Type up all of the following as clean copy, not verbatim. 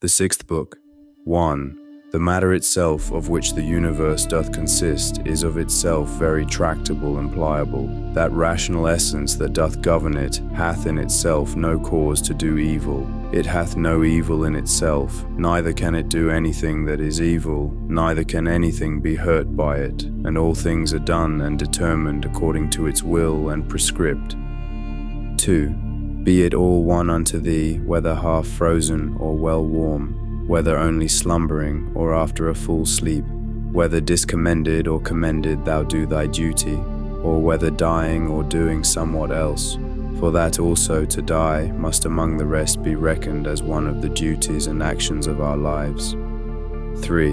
The sixth book. 1. The matter itself of which the universe doth consist is of itself very tractable and pliable. That rational essence that doth govern it hath in itself no cause to do evil. It hath no evil in itself, neither can it do anything that is evil, neither can anything be hurt by it, and all things are done and determined according to its will and prescript. 2. Be it all one unto thee, whether half frozen or well warm, whether only slumbering or after a full sleep, whether discommended or commended thou do thy duty, or whether dying or doing somewhat else, for that also to die must among the rest be reckoned as one of the duties and actions of our lives. 3.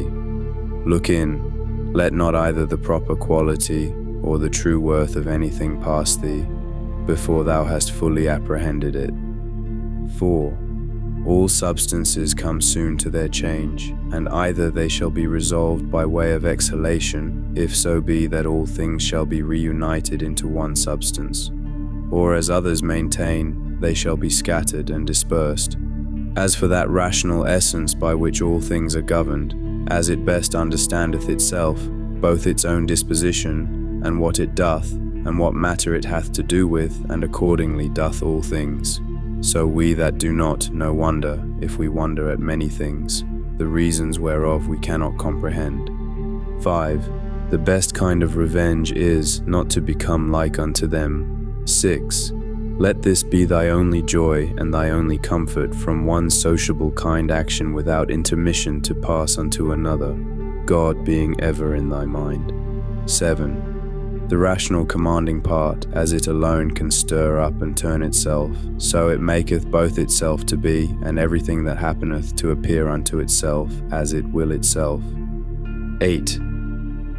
Look in, let not either the proper quality or the true worth of anything pass thee, before thou hast fully apprehended it. 4. All substances come soon to their change, and either they shall be resolved by way of exhalation, if so be that all things shall be reunited into one substance, or as others maintain, they shall be scattered and dispersed. As for that rational essence by which all things are governed, as it best understandeth itself, both its own disposition, and what it doth, and what matter it hath to do with, and accordingly doth all things. So we that do not, no wonder, if we wonder at many things, the reasons whereof we cannot comprehend. 5. The best kind of revenge is, not to become like unto them. 6. Let this be thy only joy and thy only comfort, from one sociable kind action without intermission to pass unto another, God being ever in thy mind. 7. The rational commanding part, as it alone can stir up and turn itself, so it maketh both itself to be, and everything that happeneth to appear unto itself, as it will itself. 8.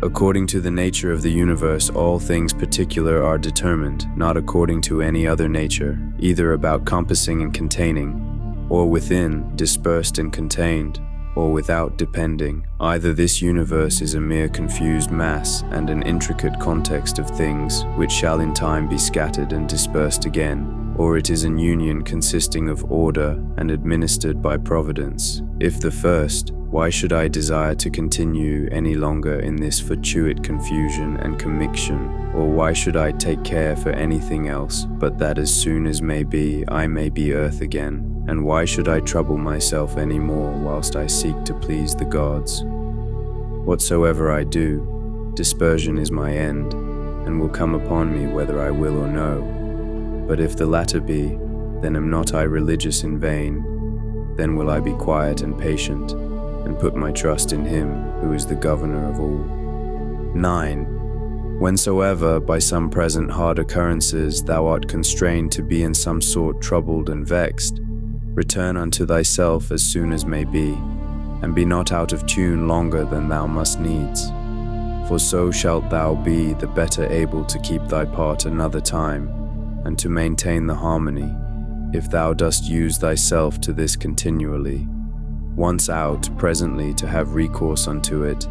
According to the nature of the universe, all things particular are determined, not according to any other nature, either about compassing and containing, or within, dispersed and contained, or without depending. Either this universe is a mere confused mass and an intricate context of things, which shall in time be scattered and dispersed again, or it is an union consisting of order and administered by providence. If the first, why should I desire to continue any longer in this fortuite confusion and commixtion, or why should I take care for anything else, but that as soon as may be, I may be earth again? And why should I trouble myself any more whilst I seek to please the gods? Whatsoever I do, dispersion is my end, and will come upon me whether I will or no. But if the latter be, then am not I religious in vain, then will I be quiet and patient, and put my trust in him who is the governor of all. 9. Whensoever by some present hard occurrences thou art constrained to be in some sort troubled and vexed, return unto thyself as soon as may be, and be not out of tune longer than thou must needs. For so shalt thou be the better able to keep thy part another time, and to maintain the harmony, if thou dost use thyself to this continually. Once out, presently to have recourse unto it,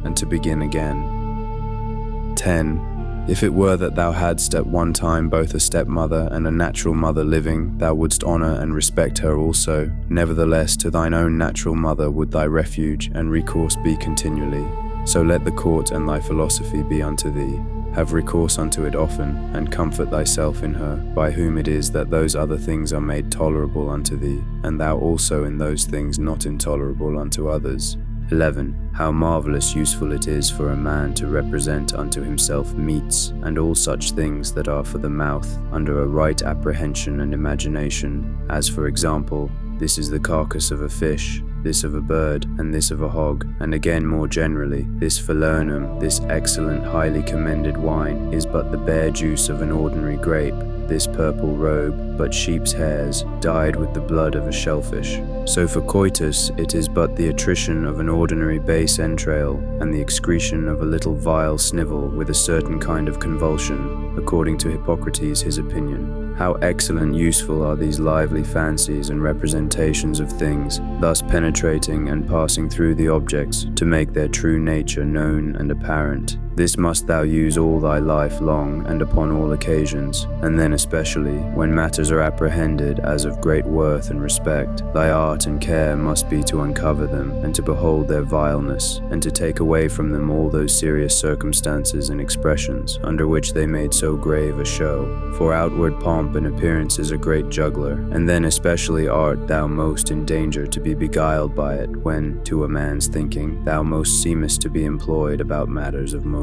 and to begin again. 10. If it were that thou hadst at one time both a stepmother and a natural mother living, thou wouldst honour and respect her also. Nevertheless, to thine own natural mother would thy refuge and recourse be continually. So let the court and thy philosophy be unto thee. Have recourse unto it often, and comfort thyself in her, by whom it is that those other things are made tolerable unto thee, and thou also in those things not intolerable unto others. 11. How marvellous useful it is for a man to represent unto himself meats, and all such things that are for the mouth, under a right apprehension and imagination, as for example, this is the carcass of a fish, this of a bird, and this of a hog, and again more generally, this falernum, this excellent highly commended wine, is but the bare juice of an ordinary grape, this purple robe, but sheep's hairs, dyed with the blood of a shellfish. So for coitus, it is but the attrition of an ordinary base entrail, and the excretion of a little vile snivel with a certain kind of convulsion, according to Hippocrates his opinion. How excellent useful are these lively fancies and representations of things, thus penetrating and passing through the objects, to make their true nature known and apparent. This must thou use all thy life long and upon all occasions, and then especially when matters are apprehended as of great worth and respect. Thy art and care must be to uncover them, and to behold their vileness, and to take away from them all those serious circumstances and expressions under which they made so grave a show. For outward pomp and appearance is a great juggler, and then especially art thou most in danger to be beguiled by it, when, to a man's thinking, thou most seemest to be employed about matters of moment.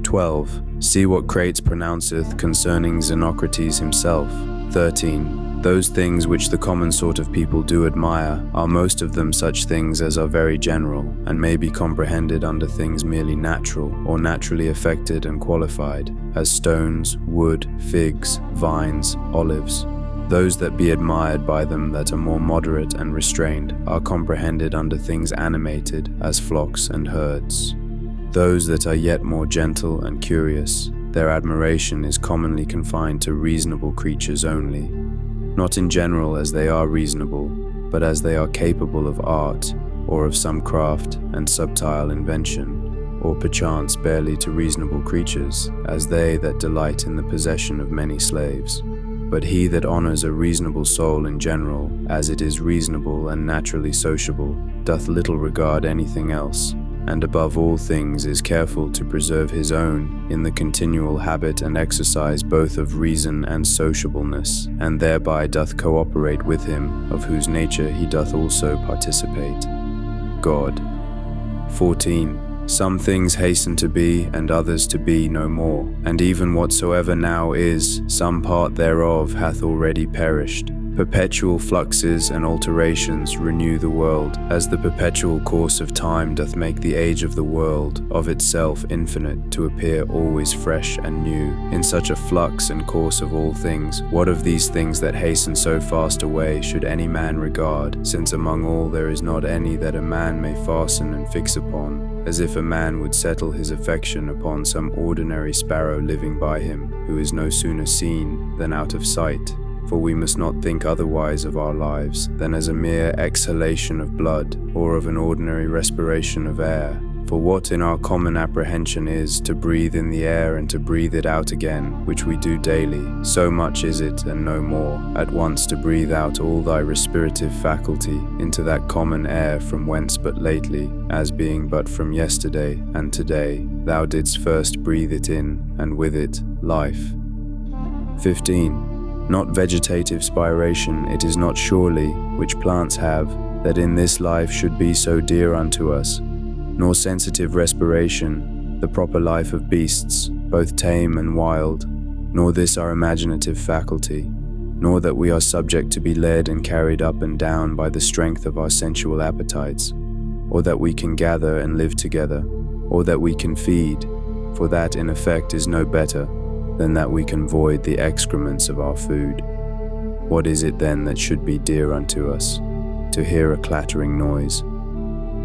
12. See what Crates pronounceth concerning Xenocrates himself. 13. Those things which the common sort of people do admire are most of them such things as are very general, and may be comprehended under things merely natural, or naturally affected and qualified, as stones, wood, figs, vines, olives. Those that be admired by them that are more moderate and restrained are comprehended under things animated, as flocks and herds. Those that are yet more gentle and curious, their admiration is commonly confined to reasonable creatures only, not in general as they are reasonable, but as they are capable of art, or of some craft and subtile invention, or perchance barely to reasonable creatures, as they that delight in the possession of many slaves. But he that honors a reasonable soul in general, as it is reasonable and naturally sociable, doth little regard anything else, and above all things is careful to preserve his own in the continual habit and exercise both of reason and sociableness, and thereby doth cooperate with him, of whose nature he doth also participate. God. 14. Some things hasten to be, and others to be no more, and even whatsoever now is, some part thereof hath already perished. Perpetual fluxes and alterations renew the world, as the perpetual course of time doth make the age of the world, of itself infinite, to appear always fresh and new. In such a flux and course of all things, what of these things that hasten so fast away should any man regard, since among all there is not any that a man may fasten and fix upon, as if a man would settle his affection upon some ordinary sparrow living by him, who is no sooner seen than out of sight. For we must not think otherwise of our lives than as a mere exhalation of blood, or of an ordinary respiration of air. For what in our common apprehension is, to breathe in the air and to breathe it out again, which we do daily, so much is it and no more, at once to breathe out all thy respirative faculty into that common air from whence but lately, as being but from yesterday and today, thou didst first breathe it in, and with it, life. 15. Not vegetative spiration it is not surely, which plants have, that in this life should be so dear unto us, nor sensitive respiration, the proper life of beasts, both tame and wild, nor this our imaginative faculty, nor that we are subject to be led and carried up and down by the strength of our sensual appetites, or that we can gather and live together, or that we can feed, for that in effect is no better than that we can void the excrements of our food. What is it then that should be dear unto us? To hear a clattering noise.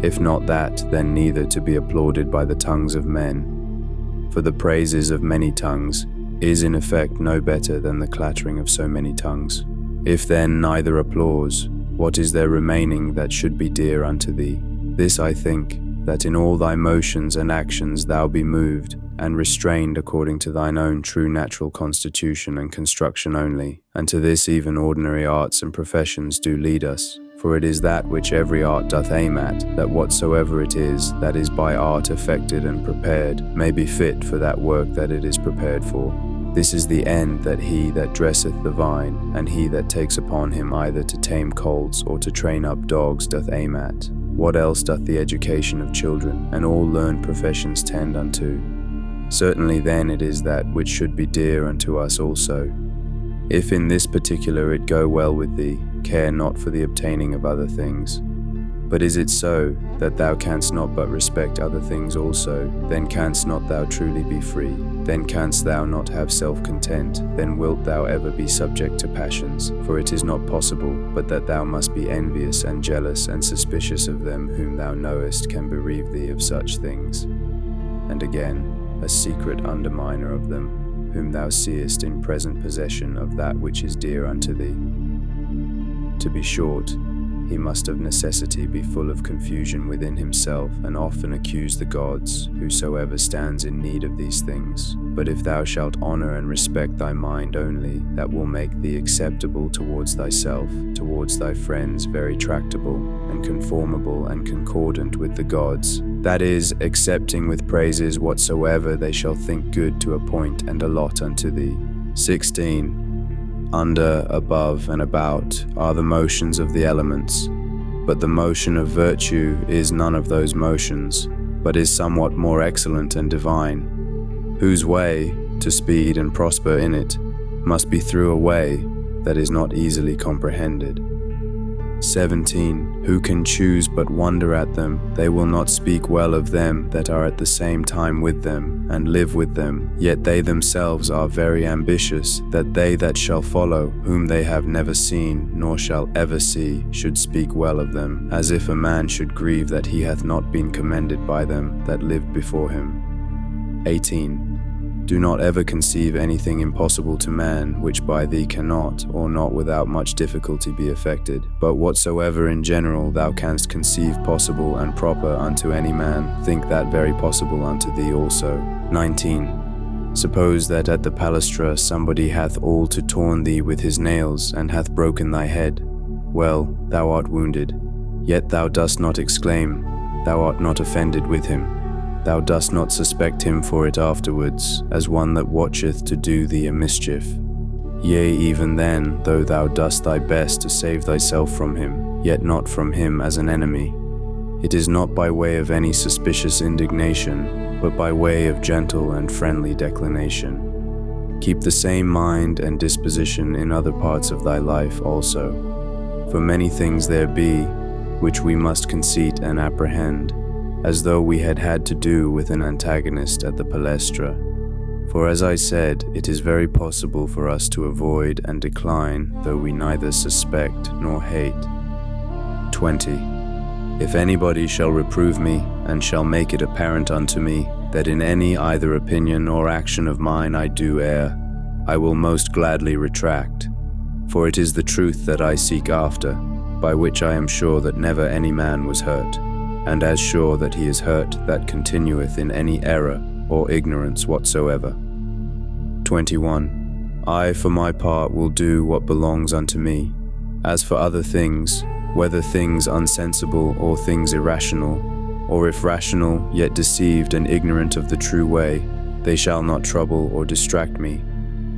If not that, then neither to be applauded by the tongues of men. For the praises of many tongues is in effect no better than the clattering of so many tongues. If then neither applause, what is there remaining that should be dear unto thee? This I think, that in all thy motions and actions thou be moved, and restrained according to thine own true natural constitution and construction only, and to this even ordinary arts and professions do lead us. For it is that which every art doth aim at, that whatsoever it is that is by art effected and prepared, may be fit for that work that it is prepared for. This is the end that he that dresseth the vine, and he that takes upon him either to tame colts or to train up dogs doth aim at. What else doth the education of children, and all learned professions tend unto? Certainly then it is that which should be dear unto us also. If in this particular it go well with thee, care not for the obtaining of other things. But is it so, that thou canst not but respect other things also, then canst not thou truly be free, then canst thou not have self-content, then wilt thou ever be subject to passions, for it is not possible, but that thou must be envious and jealous and suspicious of them whom thou knowest can bereave thee of such things. And again, a secret underminer of them, whom thou seest in present possession of that which is dear unto thee. To be short, he must of necessity be full of confusion within himself, and often accuse the gods, whosoever stands in need of these things. But if thou shalt honor and respect thy mind only, that will make thee acceptable towards thyself, towards thy friends very tractable, and conformable and concordant with the gods, that is, accepting with praises whatsoever they shall think good to appoint and allot unto thee. 16. Under, above, and about are the motions of the elements, but the motion of virtue is none of those motions, but is somewhat more excellent and divine, whose way, to speed and prosper in it, must be through a way that is not easily comprehended. 17. Who can choose but wonder at them? They will not speak well of them that are at the same time with them, and live with them, yet they themselves are very ambitious, that they that shall follow, whom they have never seen, nor shall ever see, should speak well of them, as if a man should grieve that he hath not been commended by them that lived before him. 18. Do not ever conceive anything impossible to man, which by thee cannot, or not without much difficulty be effected. But whatsoever in general thou canst conceive possible and proper unto any man, think that very possible unto thee also. 19. Suppose that at the palæstra somebody hath all to torn thee with his nails, and hath broken thy head. Well, thou art wounded, yet thou dost not exclaim, thou art not offended with him. Thou dost not suspect him for it afterwards, as one that watcheth to do thee a mischief. Yea, even then, though thou dost thy best to save thyself from him, yet not from him as an enemy. It is not by way of any suspicious indignation, but by way of gentle and friendly declination. Keep the same mind and disposition in other parts of thy life also. For many things there be, which we must conceit and apprehend, as though we had had to do with an antagonist at the palæstra. For as I said, it is very possible for us to avoid and decline, though we neither suspect nor hate. 20. If anybody shall reprove me, and shall make it apparent unto me, that in any either opinion or action of mine I do err, I will most gladly retract. For it is the truth that I seek after, by which I am sure that never any man was hurt, and as sure that he is hurt that continueth in any error or ignorance whatsoever. 21. I for my part will do what belongs unto me. As for other things, whether things unsensible or things irrational, or if rational, yet deceived and ignorant of the true way, they shall not trouble or distract me.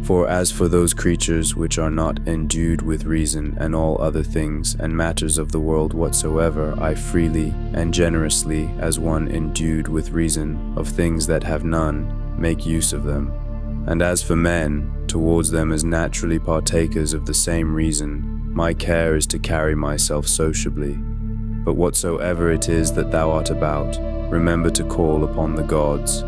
For as for those creatures which are not endued with reason, and all other things and matters of the world whatsoever, I freely and generously, as one endued with reason, of things that have none, make use of them. And as for men, towards them as naturally partakers of the same reason, my care is to carry myself sociably. But whatsoever it is that thou art about, remember to call upon the gods.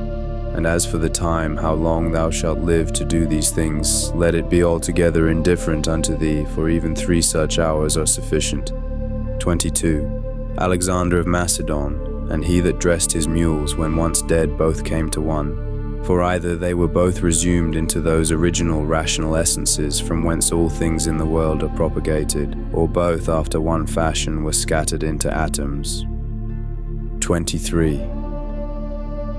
And as for the time, how long thou shalt live to do these things, let it be altogether indifferent unto thee, for even 3 such hours are sufficient. 22. Alexander of Macedon, and he that dressed his mules, when once dead, both came to one. For either they were both resumed into those original rational essences from whence all things in the world are propagated, or both after one fashion were scattered into atoms. 23.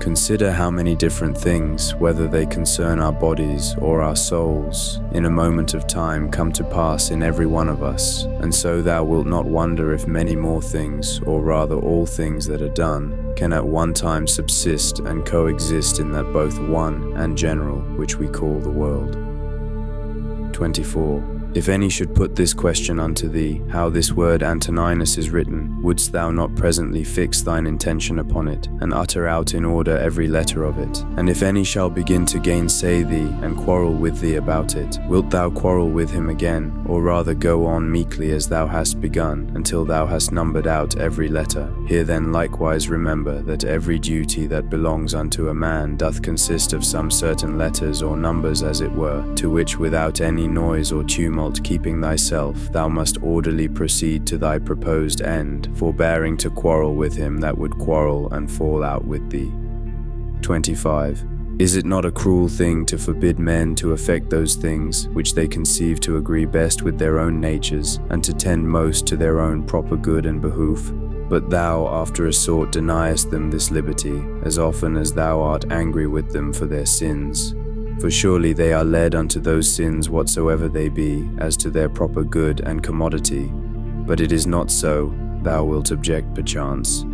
Consider how many different things, whether they concern our bodies or our souls, in a moment of time come to pass in every one of us, and so thou wilt not wonder if many more things, or rather all things that are done, can at one time subsist and coexist in that both one and general which we call the world. 24. If any should put this question unto thee, how this word Antoninus is written, wouldst thou not presently fix thine intention upon it, and utter out in order every letter of it? And if any shall begin to gainsay thee, and quarrel with thee about it, wilt thou quarrel with him again, or rather go on meekly as thou hast begun, until thou hast numbered out every letter? Here then likewise remember that every duty that belongs unto a man doth consist of some certain letters or numbers as it were, to which without any noise or tumult keeping thyself, thou must orderly proceed to thy proposed end, forbearing to quarrel with him that would quarrel and fall out with thee. 25. Is it not a cruel thing to forbid men to affect those things which they conceive to agree best with their own natures, and to tend most to their own proper good and behoof? But thou after a sort deniest them this liberty, as often as thou art angry with them for their sins. For surely they are led unto those sins whatsoever they be, as to their proper good and commodity. But it is not so, thou wilt object perchance.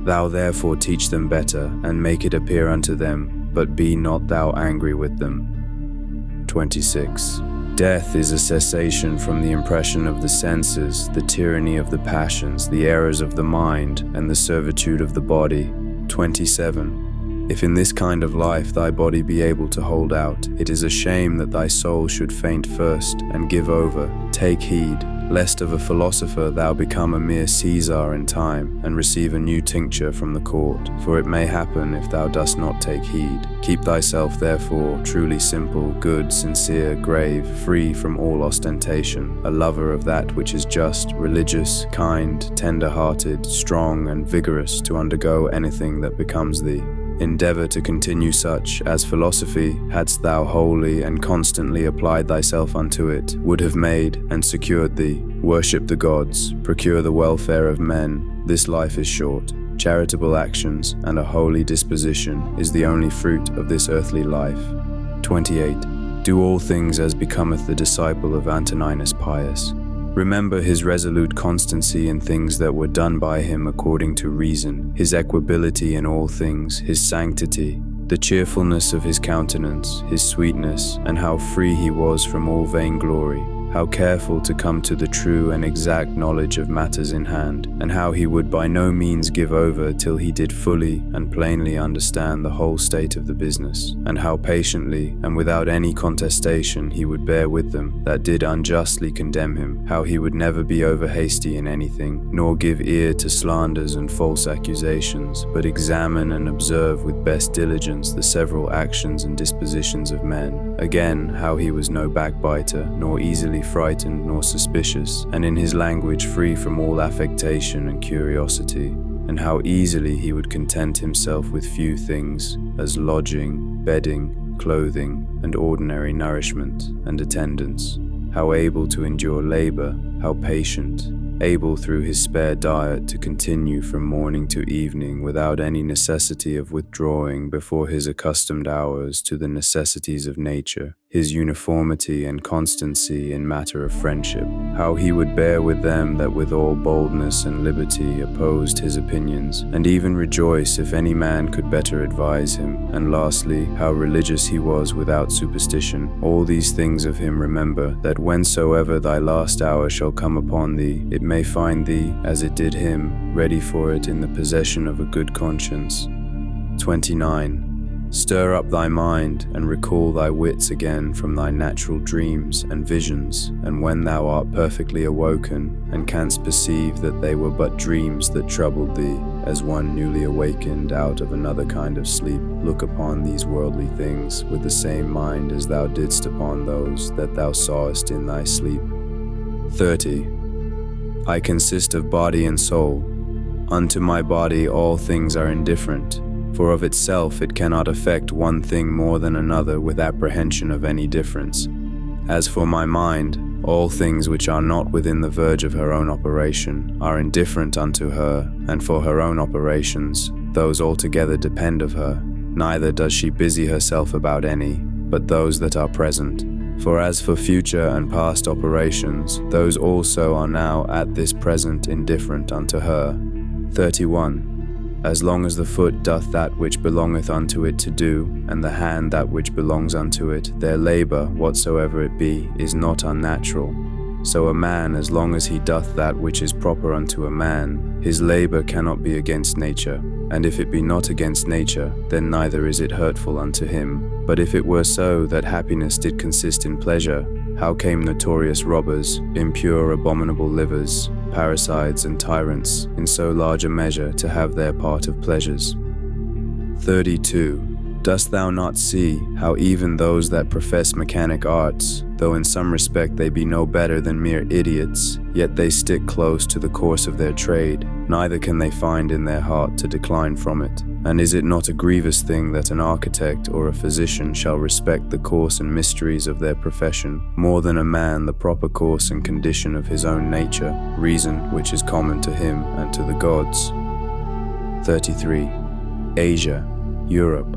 Thou therefore teach them better, and make it appear unto them, but be not thou angry with them. 26. Death is a cessation from the impression of the senses, the tyranny of the passions, the errors of the mind, and the servitude of the body. 27. If in this kind of life thy body be able to hold out, it is a shame that thy soul should faint first, and give over. Take heed, lest of a philosopher thou become a mere Caesar in time, and receive a new tincture from the court. For it may happen if thou dost not take heed. Keep thyself therefore truly simple, good, sincere, grave, free from all ostentation, a lover of that which is just, religious, kind, tender-hearted, strong, and vigorous to undergo anything that becomes thee. Endeavor to continue such, as philosophy, hadst thou wholly and constantly applied thyself unto it, would have made and secured thee. Worship the gods, procure the welfare of men. This life is short. Charitable actions and a holy disposition is the only fruit of this earthly life. 28. Do all things as becometh the disciple of Antoninus Pius. Remember his resolute constancy in things that were done by him according to reason, his equability in all things, his sanctity, the cheerfulness of his countenance, his sweetness, and how free he was from all vainglory, how careful to come to the true and exact knowledge of matters in hand, and how he would by no means give over till he did fully and plainly understand the whole state of the business, and how patiently and without any contestation he would bear with them that did unjustly condemn him, how he would never be over hasty in anything, nor give ear to slanders and false accusations, but examine and observe with best diligence the several actions and dispositions of men. Again, how he was no backbiter, nor easily frightened nor suspicious, and in his language free from all affectation and curiosity, and how easily he would content himself with few things, as lodging, bedding, clothing, and ordinary nourishment and attendance, how able to endure labor, how patient, able through his spare diet to continue from morning to evening without any necessity of withdrawing before his accustomed hours to the necessities of nature, his uniformity and constancy in matter of friendship, how he would bear with them that with all boldness and liberty opposed his opinions, and even rejoice if any man could better advise him, and lastly, how religious he was without superstition. All these things of him remember, that whensoever thy last hour shall come upon thee, it may find thee, as it did him, ready for it in the possession of a good conscience. 29. Stir up thy mind, and recall thy wits again from thy natural dreams and visions, and when thou art perfectly awoken, and canst perceive that they were but dreams that troubled thee, as one newly awakened out of another kind of sleep, look upon these worldly things with the same mind as thou didst upon those that thou sawest in thy sleep. 30. I consist of body and soul. Unto my body all things are indifferent, for of itself it cannot affect one thing more than another with apprehension of any difference. As for my mind, all things which are not within the verge of her own operation are indifferent unto her, and for her own operations, those altogether depend of her, neither does she busy herself about any, but those that are present. For as for future and past operations, those also are now at this present indifferent unto her. 31. As long as the foot doth that which belongeth unto it to do, and the hand that which belongs unto it, their labour, whatsoever it be, is not unnatural. So a man, as long as he doth that which is proper unto a man, his labour cannot be against nature. And if it be not against nature, then neither is it hurtful unto him. But if it were so that happiness did consist in pleasure, how came notorious robbers, impure abominable livers, parricides and tyrants, in so large a measure to have their part of pleasures? 32. Dost thou not see how even those that profess mechanic arts, though in some respect they be no better than mere idiots, yet they stick close to the course of their trade, neither can they find in their heart to decline from it, And is it not a grievous thing that an architect or a physician shall respect the course and mysteries of their profession more than a man the proper course and condition of his own nature, reason which is common to him and to the gods? 33. Asia, Europe,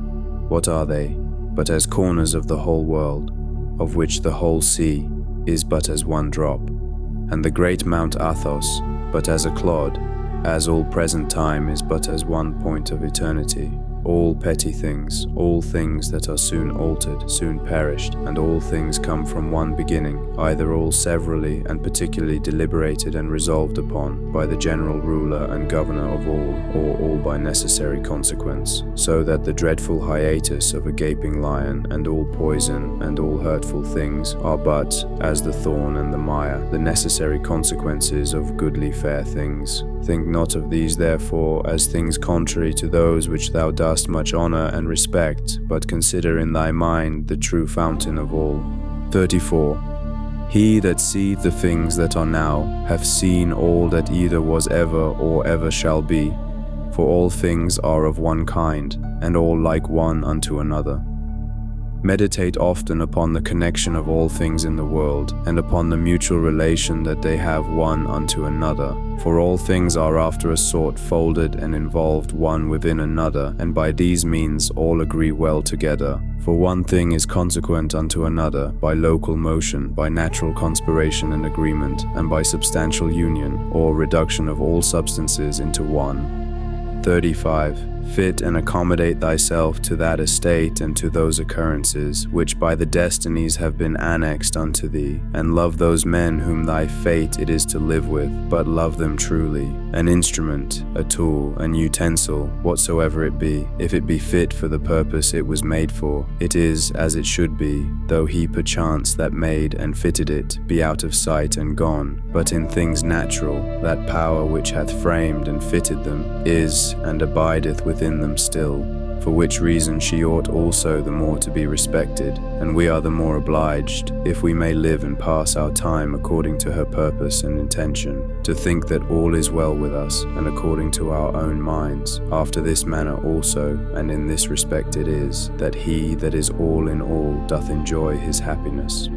what are they but as corners of the whole world, of which the whole sea is but as one drop, and the great Mount Athos but as a clod, as all present time is but as one point of eternity, all petty things, all things that are soon altered, soon perished, and all things come from one beginning, either all severally and particularly deliberated and resolved upon by the general ruler and governor of all, or all by necessary consequence, so that the dreadful hiatus of a gaping lion, and all poison, and all hurtful things, are but, as the thorn and the mire, the necessary consequences of goodly fair things. Think not of these therefore as things contrary to those which thou dost much honor and respect, but consider in thy mind the true fountain of all. 34. He that seeth the things that are now hath seen all that either was ever or ever shall be, for all things are of one kind, and all like one unto another. Meditate often upon the connection of all things in the world, and upon the mutual relation that they have one unto another. For all things are after a sort folded and involved one within another, and by these means all agree well together. For one thing is consequent unto another, by local motion, by natural conspiration and agreement, and by substantial union, or reduction of all substances into one. 35. Fit and accommodate thyself to that estate and to those occurrences, which by the destinies have been annexed unto thee, and love those men whom thy fate it is to live with, but love them truly. An instrument, a tool, an utensil, whatsoever it be, if it be fit for the purpose it was made for, it is as it should be, though he perchance that made and fitted it be out of sight and gone. But in things natural, that power which hath framed and fitted them is and abideth within them still, for which reason she ought also the more to be respected, and we are the more obliged, if we may live and pass our time according to her purpose and intention, to think that all is well with us, and according to our own minds. After this manner also, and in this respect it is, that he that is all in all doth enjoy his happiness.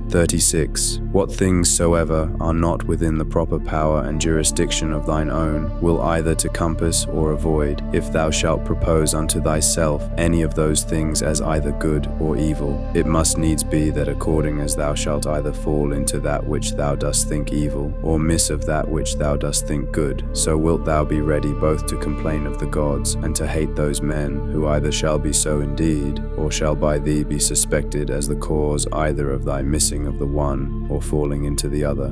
36. What things soever are not within the proper power and jurisdiction of thine own, will either to compass or avoid, if thou shalt propose unto thyself any of those things as either good or evil. It must needs be that according as thou shalt either fall into that which thou dost think evil, or miss of that which thou dost think good, so wilt thou be ready both to complain of the gods, and to hate those men, who either shall be so indeed, or shall by thee be suspected as the cause either of thy missing of the one, or falling into the other.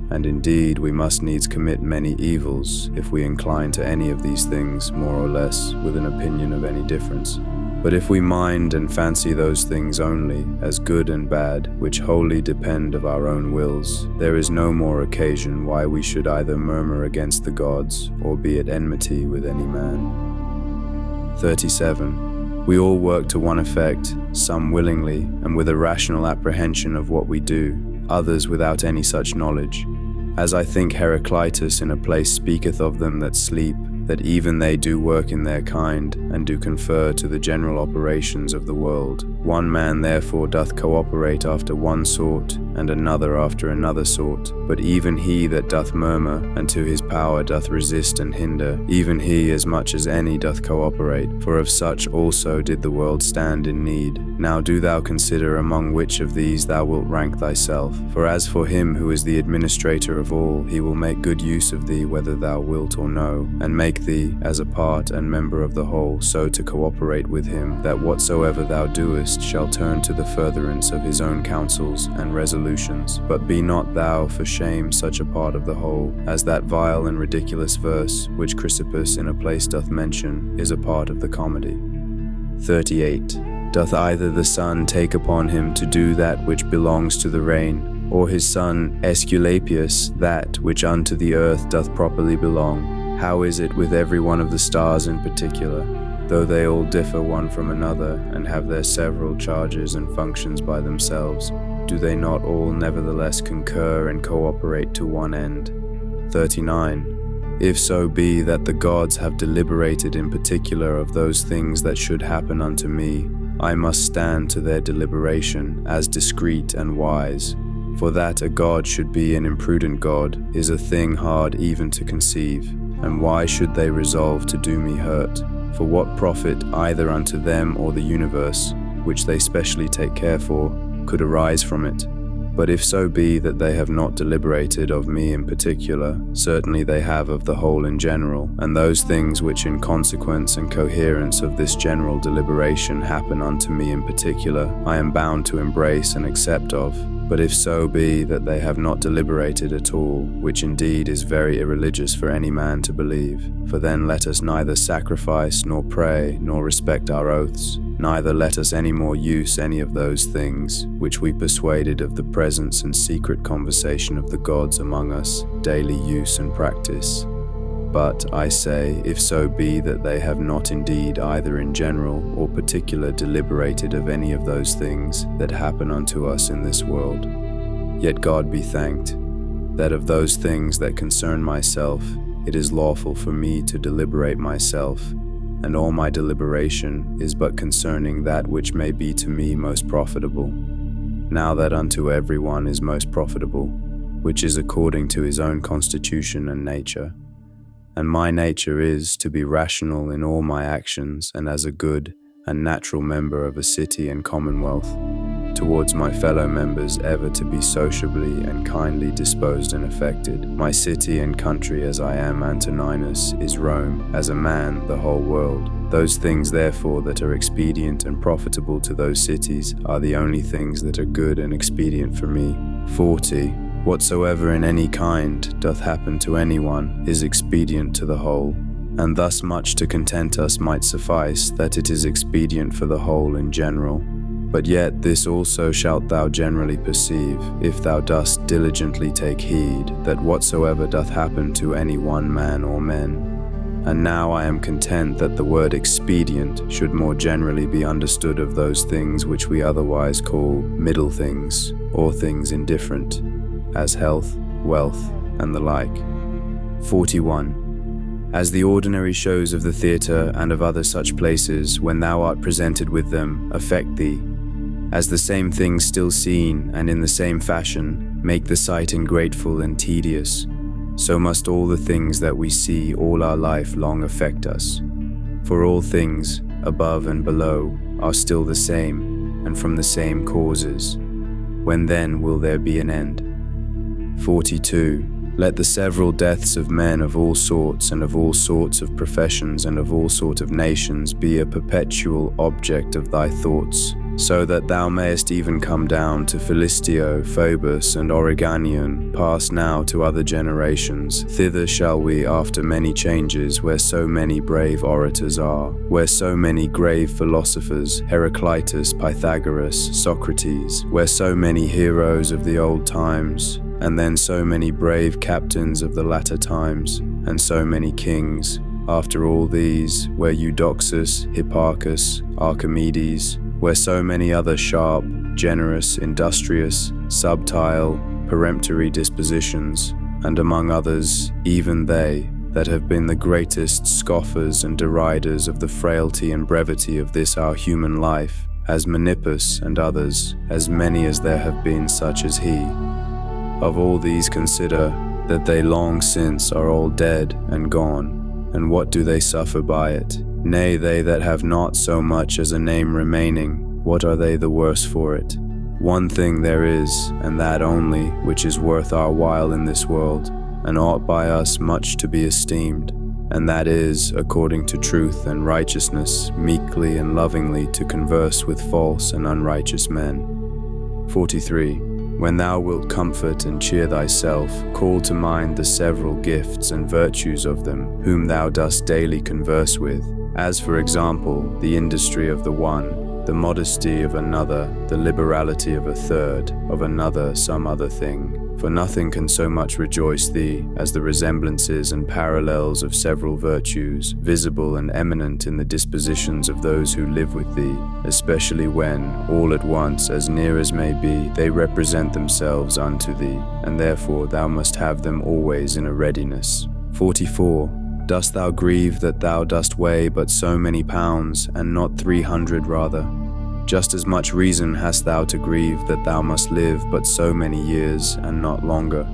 And indeed we must needs commit many evils, if we incline to any of these things more or less, with an opinion of any difference. But if we mind and fancy those things only, as good and bad, which wholly depend of our own wills, there is no more occasion why we should either murmur against the gods, or be at enmity with any man. 37. We all work to one effect, some willingly, and with a rational apprehension of what we do, others without any such knowledge. As I think Heraclitus in a place speaketh of them that sleep, that even they do work in their kind, and do confer to the general operations of the world. One man therefore doth cooperate after one sort, and another after another sort. But even he that doth murmur, and to his power doth resist and hinder, even he as much as any doth cooperate, for of such also did the world stand in need. Now do thou consider among which of these thou wilt rank thyself. For as for him who is the administrator of all, he will make good use of thee whether thou wilt or no, and make thee, as a part and member of the whole, so to cooperate with him, that whatsoever thou doest shall turn to the furtherance of his own counsels and resolutions. But be not thou for shame such a part of the whole, as that vile and ridiculous verse, which Chrysippus in a place doth mention, is a part of the comedy. 38. Doth either the sun take upon him to do that which belongs to the rain, or his son Aesculapius that which unto the earth doth properly belong? How is it with every one of the stars in particular? Though they all differ one from another, and have their several charges and functions by themselves, do they not all nevertheless concur and cooperate to one end? 39. If so be that the gods have deliberated in particular of those things that should happen unto me, I must stand to their deliberation as discreet and wise. For that a god should be an imprudent god is a thing hard even to conceive. And why should they resolve to do me hurt? For what profit either unto them or the universe, which they specially take care for, could arise from it? But if so be that they have not deliberated of me in particular, certainly they have of the whole in general, and those things which in consequence and coherence of this general deliberation happen unto me in particular, I am bound to embrace and accept of. But if so be that they have not deliberated at all, which indeed is very irreligious for any man to believe, for then let us neither sacrifice nor pray nor respect our oaths, neither let us any more use any of those things which we persuaded of the presence and secret conversation of the gods among us, daily use and practice. But, I say, if so be that they have not indeed either in general or particular deliberated of any of those things that happen unto us in this world, yet God be thanked, that of those things that concern myself, it is lawful for me to deliberate myself, and all my deliberation is but concerning that which may be to me most profitable. Now that unto every one is most profitable, which is according to his own constitution and nature. And my nature is to be rational in all my actions, and as a good and natural member of a city and commonwealth, towards my fellow members ever to be sociably and kindly disposed and affected. My city and country as I am Antoninus is Rome, as a man the whole world. Those things therefore that are expedient and profitable to those cities are the only things that are good and expedient for me. 40. Whatsoever in any kind doth happen to anyone is expedient to the whole, and thus much to content us might suffice that it is expedient for the whole in general. But yet this also shalt thou generally perceive, if thou dost diligently take heed, that whatsoever doth happen to any one man or men. And now I am content that the word expedient should more generally be understood of those things which we otherwise call middle things, or things indifferent, as health, wealth, and the like. 41. As the ordinary shows of the theatre and of other such places, when thou art presented with them, affect thee, as the same things still seen, and in the same fashion, make the sight ingrateful and tedious, so must all the things that we see all our life long affect us. For all things, above and below, are still the same, and from the same causes. When then will there be an end? 42. Let the several deaths of men of all sorts and of all sorts of professions and of all sorts of nations be a perpetual object of thy thoughts, so that thou mayest even come down to Philistio, Phoebus, and Origanion, pass now to other generations. Thither shall we after many changes, where so many brave orators are, where so many grave philosophers, Heraclitus, Pythagoras, Socrates, where so many heroes of the old times, and then so many brave captains of the latter times, and so many kings. After all these, where Eudoxus, Hipparchus, Archimedes, where so many other sharp, generous, industrious, subtile, peremptory dispositions, and among others, even they that have been the greatest scoffers and deriders of the frailty and brevity of this our human life, as Menippus and others, as many as there have been such as he. Of all these consider that they long since are all dead and gone, and what do they suffer by it? Nay, they that have not so much as a name remaining, what are they the worse for it? One thing there is, and that only, which is worth our while in this world, and ought by us much to be esteemed, and that is, according to truth and righteousness, meekly and lovingly to converse with false and unrighteous men. 43. When thou wilt comfort and cheer thyself, call to mind the several gifts and virtues of them, whom thou dost daily converse with, as for example, the industry of the one, the modesty of another, the liberality of a third, of another some other thing. For nothing can so much rejoice thee as the resemblances and parallels of several virtues, visible and eminent in the dispositions of those who live with thee, especially when, all at once, as near as may be, they represent themselves unto thee, and therefore thou must have them always in a readiness. 44. Dost thou grieve that thou dost weigh but so many pounds, and not 300 rather? Just as much reason hast thou to grieve that thou must live but so many years, and not longer.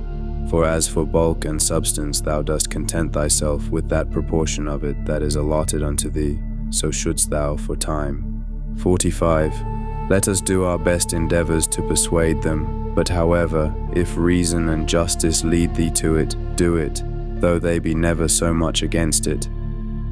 For as for bulk and substance thou dost content thyself with that proportion of it that is allotted unto thee, so shouldst thou for time. 45. Let us do our best endeavors to persuade them, but however, if reason and justice lead thee to it, do it, though they be never so much against it.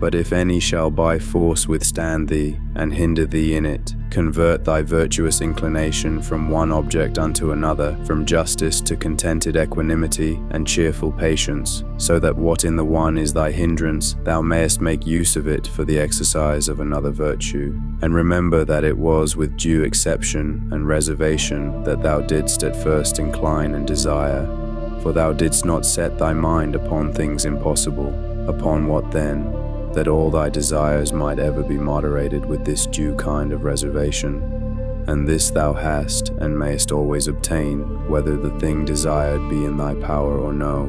But if any shall by force withstand thee, and hinder thee in it, convert thy virtuous inclination from one object unto another, from justice to contented equanimity and cheerful patience, so that what in the one is thy hindrance, thou mayest make use of it for the exercise of another virtue. And remember that it was with due exception and reservation that thou didst at first incline and desire, for thou didst not set thy mind upon things impossible. Upon what then? That all thy desires might ever be moderated with this due kind of reservation. And this thou hast, and mayest always obtain, whether the thing desired be in thy power or no.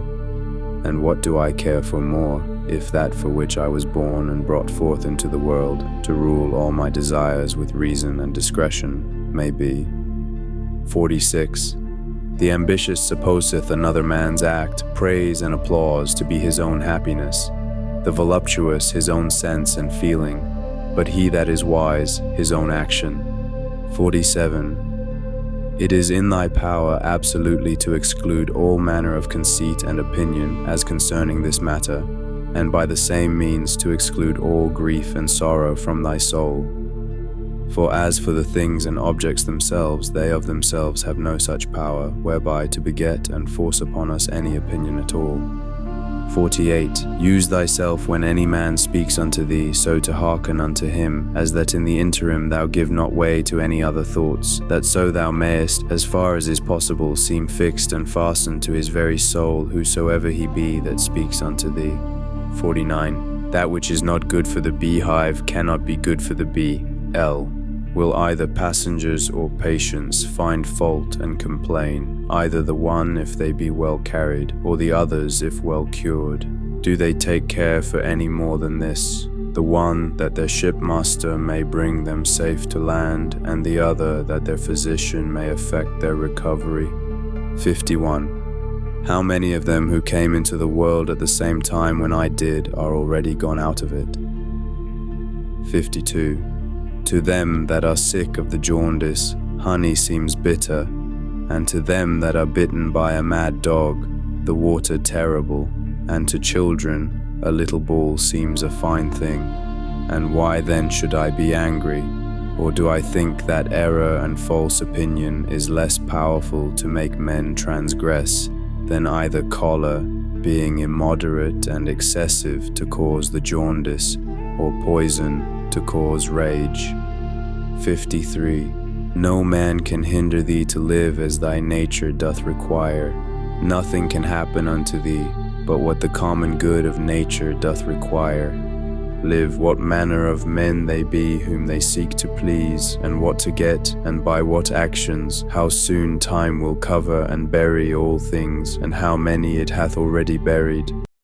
And what do I care for more, if that for which I was born and brought forth into the world, to rule all my desires with reason and discretion, may be? 46. The ambitious supposeth another man's act, praise and applause to be his own happiness, the voluptuous his own sense and feeling, but he that is wise his own action. 47. It is in thy power absolutely to exclude all manner of conceit and opinion as concerning this matter, and by the same means to exclude all grief and sorrow from thy soul. For as for the things and objects themselves, they of themselves have no such power, whereby to beget and force upon us any opinion at all. 48. Use thyself when any man speaks unto thee, so to hearken unto him, as that in the interim thou give not way to any other thoughts, that so thou mayest, as far as is possible, seem fixed and fastened to his very soul, whosoever he be that speaks unto thee. 49. That which is not good for the beehive cannot be good for the bee. L. Will either passengers or patients find fault and complain, either the one if they be well carried, or the others if well cured? Do they take care for any more than this? The one that their shipmaster may bring them safe to land, and the other that their physician may effect their recovery. 51. How many of them who came into the world at the same time when I did are already gone out of it? 52. To them that are sick of the jaundice, honey seems bitter, and to them that are bitten by a mad dog, the water terrible, and to children a little ball seems a fine thing. And why then should I be angry? Or do I think that error and false opinion is less powerful to make men transgress than either choler, being immoderate and excessive to cause the jaundice, or poison to cause rage? 53. No man can hinder thee to live as thy nature doth require. Nothing can happen unto thee, but what the common good of nature doth require. Live what manner of men they be whom they seek to please, and what to get, and by what actions, how soon time will cover and bury all things, and how many it hath already buried.